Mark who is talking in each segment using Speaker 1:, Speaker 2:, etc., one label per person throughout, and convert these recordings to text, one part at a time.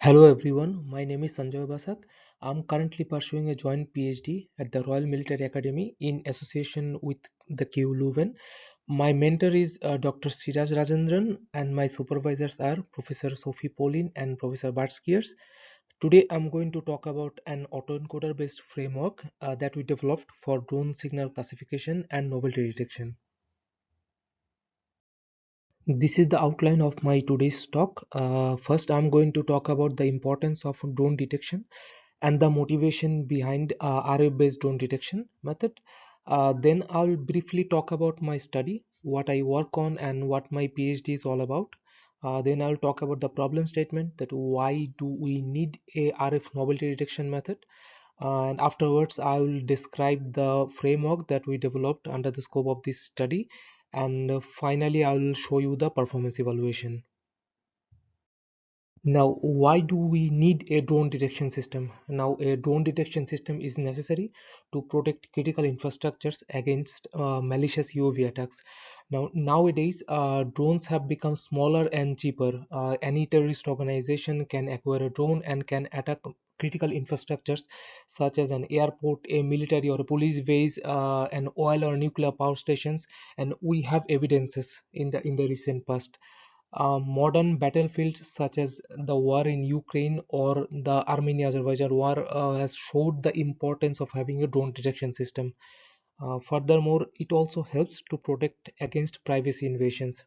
Speaker 1: Hello everyone, my name is Sanjoy Basak. I'm currently pursuing a joint PhD at the Royal Military Academy in association with the KU Leuven. My mentor is Dr. Siraj Rajendran and my supervisors are Professor Sophie Pauline and Professor Bart Skiers. Today I'm going to talk about an autoencoder based framework that we developed for drone signal classification and novelty detection. This is the outline of my today's talk. First, I'm going to talk about the importance of drone detection and the motivation behind RF-based drone detection method. Then I'll briefly talk about my study, what I work on, and what my PhD is all about. Then I'll talk about the problem statement, that why do we need a RF novelty detection method. And afterwards, I will describe the framework that we developed under the scope of this study, and finally I will show you the performance evaluation. Now, why do we need a drone detection system? Now, a drone detection system is necessary to protect critical infrastructures against malicious UAV attacks. Now, nowadays, drones have become smaller and cheaper. Any terrorist organization can acquire a drone and can attack critical infrastructures such as an airport, a military or a police base, an oil or nuclear power stations, and we have evidences in the recent past. Modern battlefields such as the war in Ukraine or the Armenia-Azerbaijan war has showed the importance of having a drone detection system. Furthermore, it also helps to protect against privacy invasions.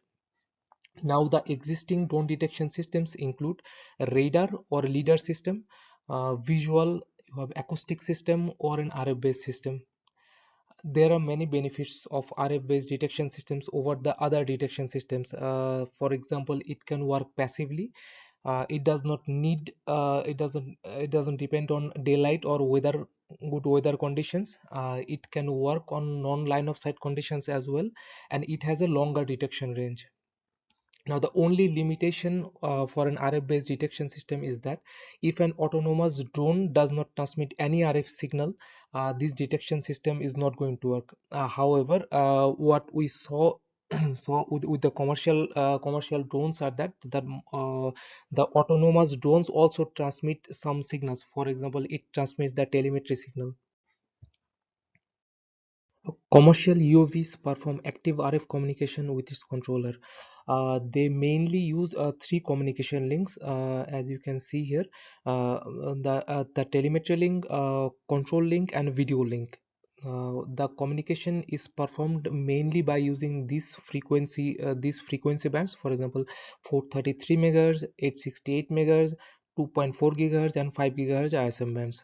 Speaker 1: Now, the existing drone detection systems include a radar or a LiDAR system, visual, you have acoustic system or an RF-based system. There are many benefits of RF-based detection systems over the other detection systems. For example, it can work passively. It does not need. It doesn't depend on daylight or good weather conditions. It can work on non-line of sight conditions as well, and it has a longer detection range. Now, the only limitation for an RF-based detection system is that if an autonomous drone does not transmit any RF signal, this detection system is not going to work. However, what we saw with the commercial drones are that the autonomous drones also transmit some signals. For example, it transmits the telemetry signal. Commercial UAVs perform active RF communication with its controller. They mainly use three communication links, as you can see here: the telemetry link, control link, and video link. The communication is performed mainly by using these frequency bands. For example, 433 megahertz, 868 megahertz, 2.4 gigahertz, and 5 gigahertz ISM bands.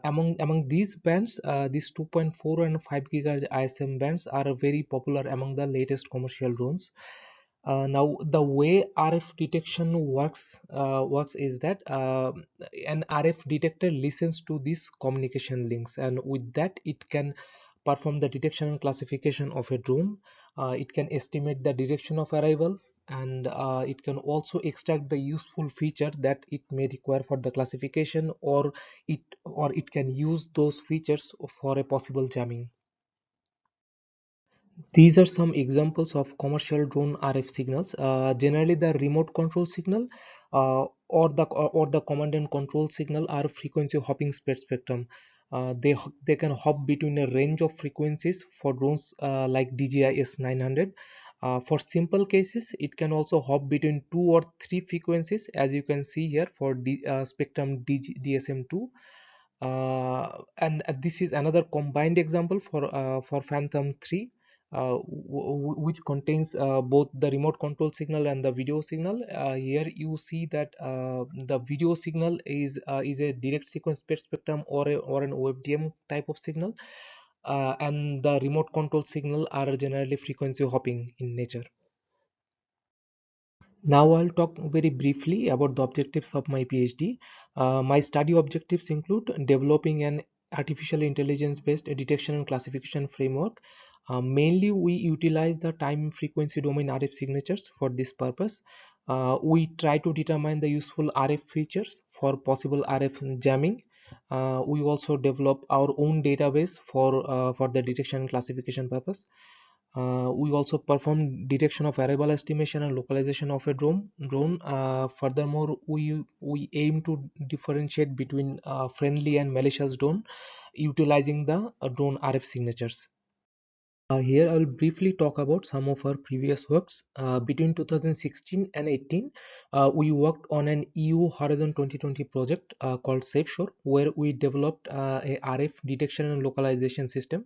Speaker 1: Among these bands, these 2.4 and 5 gigahertz ISM bands are very popular among the latest commercial drones. Now, the way RF detection works is that an RF detector listens to these communication links, and with that, it can perform the detection and classification of a drone. It can estimate the direction of arrival, and it can also extract the useful feature that it may require for the classification, or it can use those features for a possible jamming. These are some examples of commercial drone RF signals. Generally, the remote control signal or the command and control signal are frequency hopping spectrum. They can hop between a range of frequencies for drones like DJI S900. For simple cases, it can also hop between two or three frequencies, as you can see here for spectrum DSM2. And this is another combined example for Phantom 3, which contains both the remote control signal and the video signal. Here you see that the video signal is a direct sequence spectrum or an OFDM type of signal, and the remote control signal are generally frequency hopping in nature. Now I'll talk very briefly about the objectives of my PhD. My study objectives include developing an artificial intelligence based detection and classification framework. Mainly, we utilize the time frequency domain RF signatures for this purpose. We try to determine the useful RF features for possible RF jamming. We also develop our own database for the detection and classification purpose. We also perform detection of arrival estimation and localization of a drone. Furthermore, we aim to differentiate between friendly and malicious drone utilizing the drone RF signatures. Here I will briefly talk about some of our previous works. Between 2016 and 18, we worked on an EU Horizon 2020 project called SafeShore, where we developed a RF detection and localization system.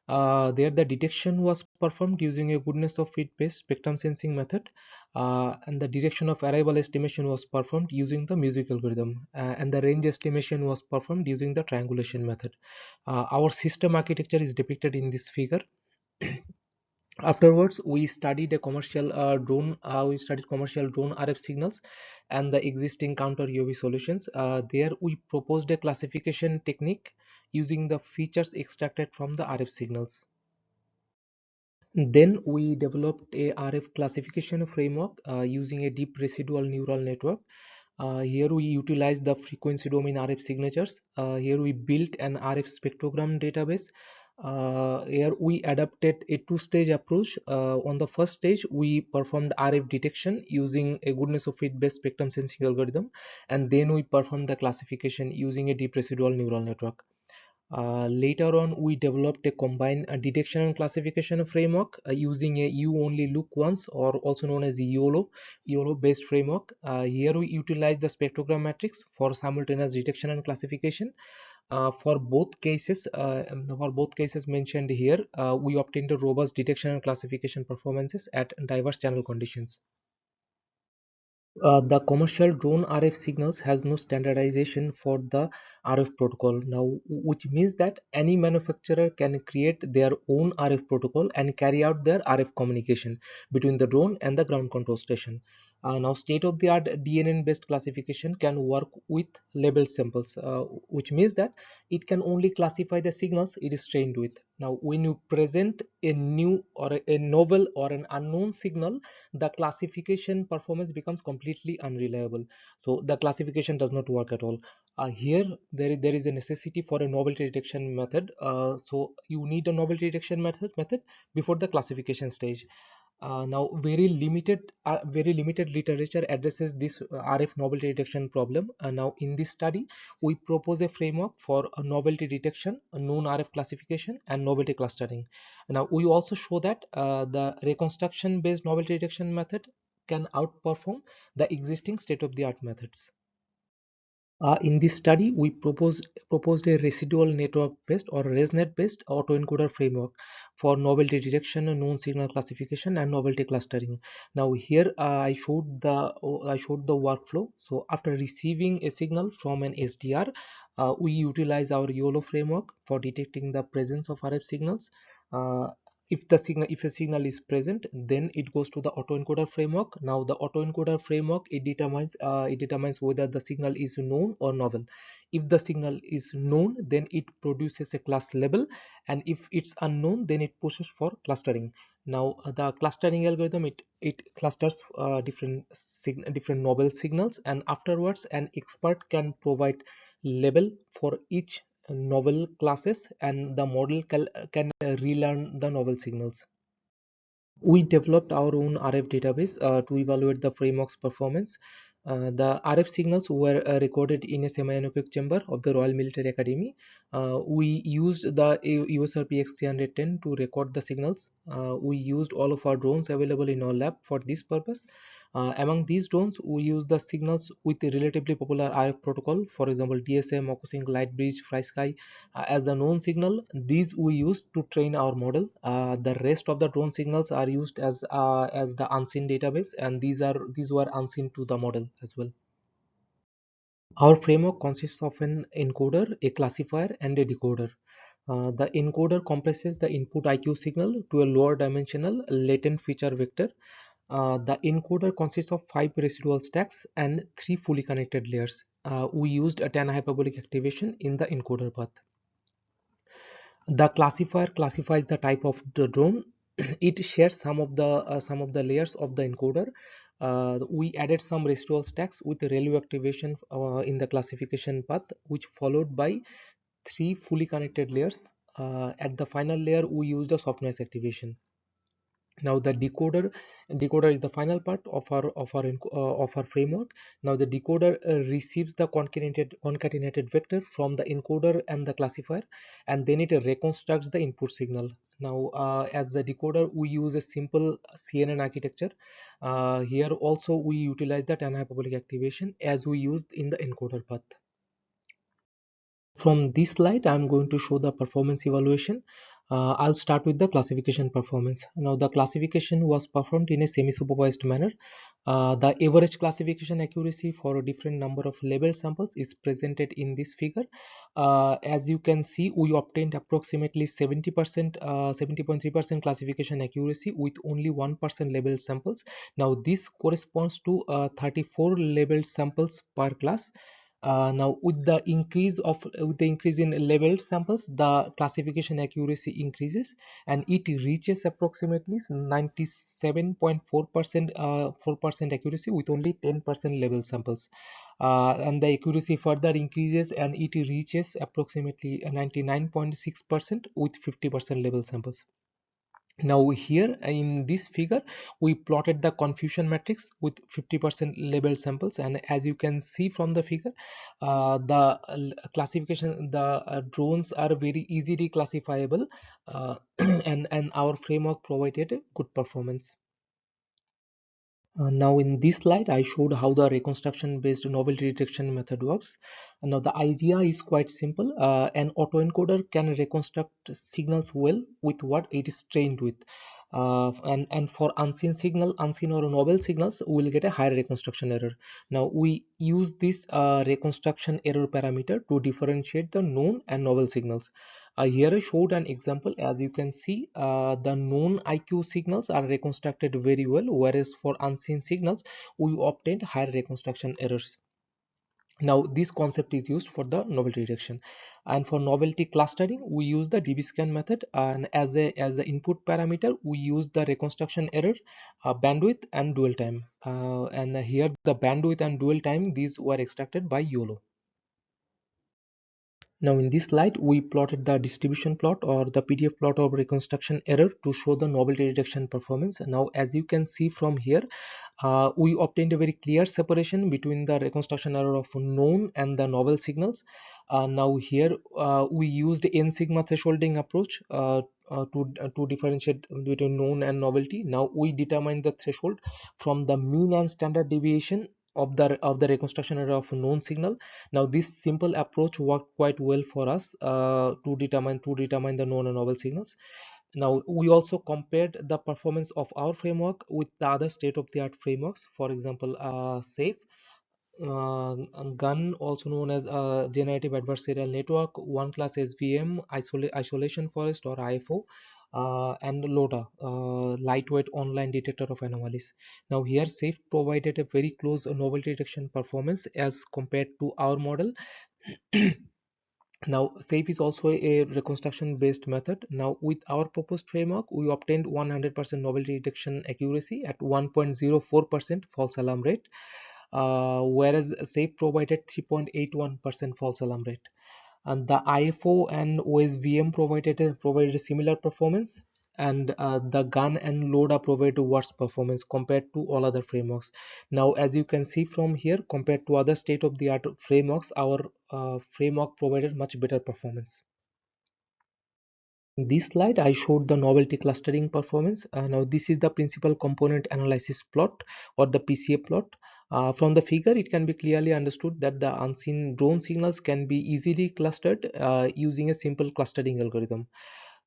Speaker 1: There, the detection was performed using a goodness of fit-based spectrum sensing method, and the detection of arrival estimation was performed using the music algorithm, and the range estimation was performed using the triangulation method. Our system architecture is depicted in this figure. Afterwards, we studied a commercial drone. We studied commercial drone RF signals and the existing counter UAV solutions. There, we proposed a classification technique using the features extracted from the RF signals. Then we developed a RF classification framework using a deep residual neural network. Here we utilize the frequency domain RF signatures. Here we built an RF spectrogram database. Here we adapted a two-stage approach. On the first stage, we performed RF detection using a goodness of fit based spectrum sensing algorithm, and then we performed the classification using a deep residual neural network. Later on, we developed a combined detection and classification framework using a you only look once, or also known as YOLO based framework. Here we utilize the spectrogram matrix for simultaneous detection and classification. For both cases mentioned here, we obtained a robust detection and classification performances at diverse channel conditions. The commercial drone RF signals has no standardization for the RF protocol now, which means that any manufacturer can create their own RF protocol and carry out their RF communication between the drone and the ground control station. Now, state-of-the-art DNN-based classification can work with labeled samples, which means that it can only classify the signals it is trained with. Now, when you present a new or a novel or an unknown signal, the classification performance becomes completely unreliable. So the classification does not work at all. Here there is a necessity for a novelty detection method. So you need a novelty detection method before the classification stage. Now very limited literature addresses this RF novelty detection problem. Now in this study we propose a framework for a novelty detection, a known RF classification, and novelty clustering. Now we also show that the reconstruction based novelty detection method can outperform the existing state of the art methods. In this study, we proposed a residual network-based or ResNet-based autoencoder framework for novelty detection, known signal classification, and novelty clustering. Now, here I showed the workflow. So, after receiving a signal from an SDR, we utilize our YOLO framework for detecting the presence of RF signals. Uh, if a signal is present, then it goes to the autoencoder framework. Now the autoencoder framework, it determines whether the signal is known or novel. If the signal is known, then it produces a class label, and if it's unknown, then it pushes for clustering. Now the clustering algorithm, it clusters different novel signals, and afterwards an expert can provide label for each novel classes, and the model can relearn the novel signals. We developed our own RF database to evaluate the framework's performance. The RF signals were recorded in a semi-anechoic chamber of the Royal Military Academy. We used the USRP X310 to record the signals. We used all of our drones available in our lab for this purpose. Among these drones, we use the signals with a relatively popular RF protocol, for example, DSM, OcuSync, Lightbridge, FlySky, as the known signal. These we use to train our model. The rest of the drone signals are used as the unseen database, and these were unseen to the model as well. Our framework consists of an encoder, a classifier, and a decoder. The encoder compresses the input IQ signal to a lower dimensional latent feature vector. The encoder consists of 5 residual stacks and 3 fully connected layers. We used a 10 hyperbolic activation in the encoder path. The classifier classifies the type of the drone. It shares some of the layers of the encoder. We added some residual stacks with ReLU activation in the classification path, which followed by 3 fully connected layers. At the final layer, we used a soft noise activation. Now the decoder is the final part of our framework. Now the decoder receives the concatenated vector from the encoder and the classifier, and then it reconstructs the input signal. Now as the decoder, we use a simple CNN architecture. Here also we utilize the 10 hyperbolic activation as we used in the encoder path. From this slide, I'm going to show the performance evaluation. I'll start with the classification performance. Now, the classification was performed in a semi-supervised manner. The average classification accuracy for a different number of labeled samples is presented in this figure. As you can see, we obtained approximately 70%, 70.3% classification accuracy with only 1% labeled samples. Now, this corresponds to 34 labeled samples per class. Now with the increase in labeled samples, the classification accuracy increases and it reaches approximately 97.4% 4% accuracy with only 10% labeled samples, and the accuracy further increases and it reaches approximately 99.6% with 50% labeled samples. Now here in this figure, we plotted the confusion matrix with 50% labeled samples, and as you can see from the figure, classification, the drones are very easily classifiable, and our framework provided a good performance. Now in this slide, I showed how the reconstruction based novelty detection method works. Now the idea is quite simple. An autoencoder can reconstruct signals well with what it is trained with. And for unseen or novel signals, we will get a higher reconstruction error. Now we use this reconstruction error parameter to differentiate the known and novel signals. Here I showed an example. As you can see, the known IQ signals are reconstructed very well, whereas for unseen signals, we obtained higher reconstruction errors. Now this concept is used for the novelty detection, and for novelty clustering we use the dbscan method, and as the input parameter we use the reconstruction error, bandwidth and dwell time, and here the bandwidth and dwell time, these were extracted by YOLO. Now in this slide, we plotted the distribution plot or the PDF plot of reconstruction error to show the novelty detection performance. Now as you can see from here, we obtained a very clear separation between the reconstruction error of known and the novel signals. Now here we used n sigma thresholding approach to differentiate between known and novelty. Now we determine the threshold from the mean and standard deviation of the reconstruction error of a known signal. Now this simple approach worked quite well for us to determine the known and novel signals. Now we also compared the performance of our framework with the other state-of-the-art frameworks. For example, SAFE, GAN, also known as Generative Adversarial Network, One Class SVM, Isolation Forest or IFO, and LODA, Lightweight Online Detector of Anomalies. Now here SAFE provided a very close novelty detection performance as compared to our model. Now SAFE is also a reconstruction based method. Now with our proposed framework, we obtained 100% novelty detection accuracy at 1.04% false alarm rate, whereas SAFE provided 3.81% false alarm rate. And the IFO and OSVM provided a similar performance, and the GAN and LODA provided worse performance compared to all other frameworks. Now as you can see from here, compared to other state-of-the-art frameworks, our framework provided much better performance. In this slide, I showed the novelty clustering performance. Now this is the principal component analysis plot or the PCA plot. From the figure, it can be clearly understood that the unseen drone signals can be easily clustered using a simple clustering algorithm.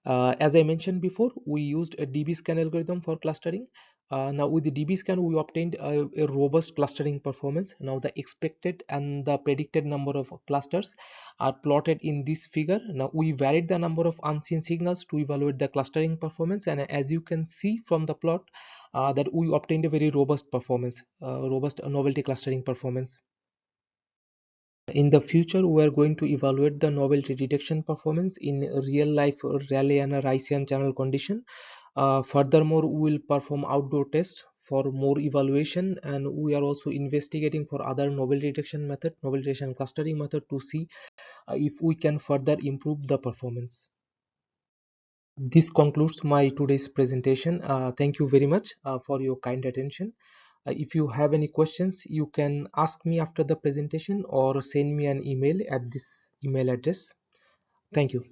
Speaker 1: As I mentioned before, we used a dbscan algorithm for clustering. Now with the dbscan, we obtained a robust clustering performance. Now the expected and the predicted number of clusters are plotted in this figure. Now we varied the number of unseen signals to evaluate the clustering performance, and as you can see from the plot, that we obtained a very robust performance, robust novelty clustering performance. In the future, we are going to evaluate the novelty detection performance in real life Rayleigh and Raysian channel condition. Furthermore, we will perform outdoor tests for more evaluation, and we are also investigating for other novelty detection clustering method to see if we can further improve the performance. This concludes my today's presentation. Thank you very much for your kind attention. If you have any questions, you can ask me after the presentation or send me an email at this email address. Thank you.